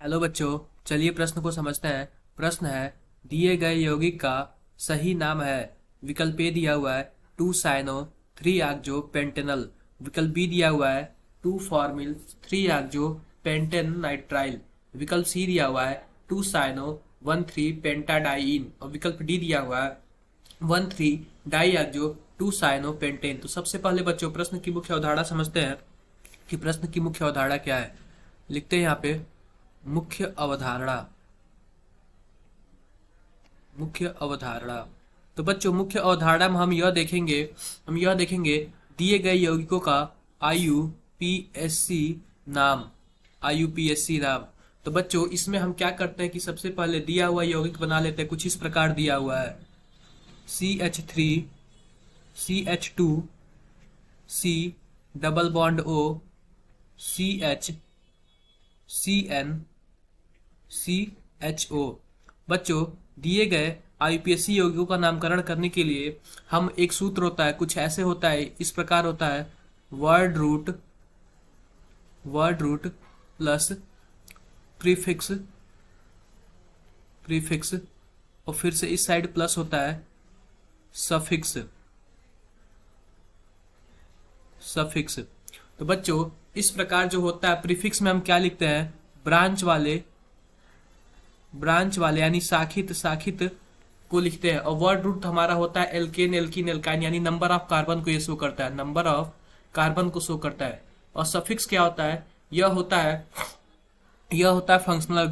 Hello बच्चों, चलिए प्रश्न को समझते हैं। प्रश्न है, दिए गए यौगिक का सही नाम है। विकल्प ए दिया हुआ है 2 साइनो 3 आक्जो पेंटेनल। विकल्प बी दिया हुआ है 2 फॉर्मिल 3 आक्जो पेंटेन नाइट्राइल। विकल्प सी दिया हुआ है 2 साइनो 1 3 पेंटाडाइन। और विकल्प डी दिया हुआ है 1 3 डाई आक्जो 2 साइनो पेंटेन। तो सबसे पहले बच्चों प्रश्न की मुख्य अवधारणा समझते हैं कि प्रश्न की मुख्य अवधारणा क्या है। लिखते हैं यहाँ पे मुख्य अवधारणा। मुख्य अवधारणा। तो बच्चों मुख्य अवधारणा में हम यह देखेंगे दिए गए यौगिकों का आईयूपीएससी नाम। आईयूपीएससी नाम। तो बच्चों इसमें हम क्या करते हैं कि सबसे पहले दिया हुआ यौगिक बना लेते हैं। कुछ इस प्रकार दिया हुआ है CH3 CH2 C double bond O CH CN CHO। बच्चों दिए गए आईपीएससी यौगिकों का नामकरण करने के लिए हम एक सूत्र होता है, कुछ ऐसे होता है, इस प्रकार होता है word root plus prefix prefix और फिर से इस साइड प्लस होता है सफिक्स सफिक्स। तो बच्चों इस प्रकार जो होता है प्रीफिक्स में हम क्या लिखते हैं, ब्रांच वाले यानी साखित को लिखते हैं। और वर्ड रूट हमारा होता है एल्केन एल्कीन एल्काइन यानी नंबर ऑफ कार्बन को ये शो करता है, नंबर ऑफ कार्बन को शो करता है। और सफिक्स क्या होता है, यह होता है फंक्शनल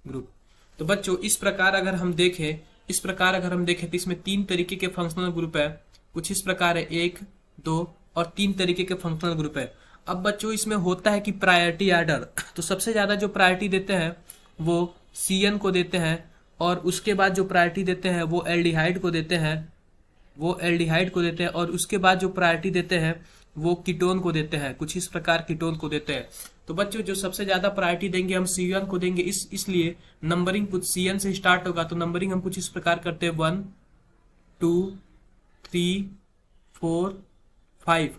ग्रुप। तो बच्चों इस प्रकार अगर हम देखें तो इसमें 3 तरीके के फंक्शनल ग्रुप है। कुछ इस प्रकार है 1 2 और 3 तरीके के फंक्शनल ग्रुप है। अब बच्चों इसमें होता है कि प्रायोरिटी ऑर्डर। तो सबसे ज्यादा जो प्रायोरिटी देते हैं वो CN को देते हैं, और उसके बाद जो प्रायोरिटी देते हैं वो एल्डिहाइड को देते हैं और उसके बाद जो प्रायोरिटी देते हैं वो कीटोन को देते हैं। कुछ इस प्रकार कीटोन को देते हैं। तो बच्चों जो सबसे ज्यादा प्रायोरिटी देंगे हम CN को देंगे, इसलिए नंबरिंग कुछ CN से स्टार्ट होगा। तो नंबरिंग हम कुछ इस प्रकार करते हैं 1 2 3 4 5।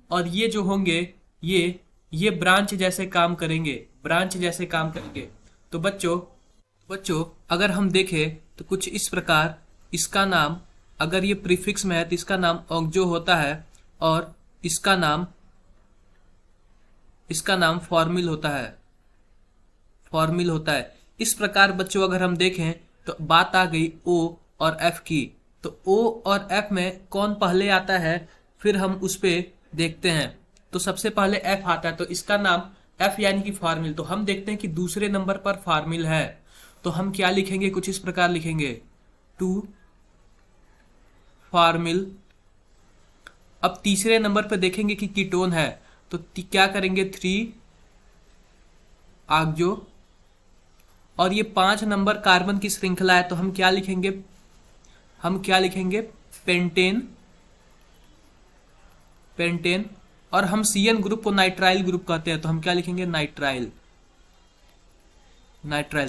और ये जो होंगे ये ब्रांच जैसे काम करेंगे। तो बच्चों अगर हम देखें तो कुछ इस प्रकार इसका नाम, अगर ये प्रीफिक्स में है तो इसका नाम ऑक्जो होता है और इसका नाम फॉर्मिल होता है। इस प्रकार बच्चों अगर हम देखें तो बात आ गई O और F की। तो O और F में कौन पहले आता है फिर हम उस पे देखते हैं। तो सबसे पहले F आता है, तो इसका नाम F यानी कि फॉर्मिल। तो हम देखते हैं कि दूसरे नंबर पर फॉर्मिल है, तो हम क्या लिखेंगे, कुछ इस प्रकार लिखेंगे 2 फॉर्मिल। अब तीसरे नंबर पर देखेंगे कि कीटोन है, तो क्या करेंगे 3 आक्जो। और ये 5 नंबर कार्बन की श्रृंखला है, तो हम क्या लिखेंगे पेंटेन। और हम CN ग्रुप को नाइट्राइल ग्रुप कहते हैं, तो हम क्या लिखेंगे नाइट्राइल।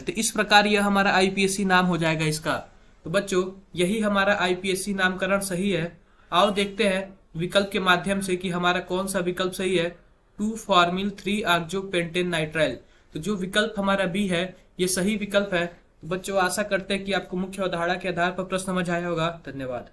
तो इस प्रकार यह हमारा आईपीएससी नाम हो जाएगा इसका। तो बच्चों यही हमारा आईपीएससी नामकरण सही है। आओ देखते हैं विकल्प के माध्यम से कि हमारा कौन सा विकल्प सही है। 2 फॉर्मिल 3 आक्जो पेंटेन नाइट्राइल। तो जो विकल्प हमारा बी है ये सही विकल्प है। तो बच्चों आशा करते हैं कि आपको मुख्य अवधारणा के आधार पर प्रश्न समझ आया होगा। धन्यवाद।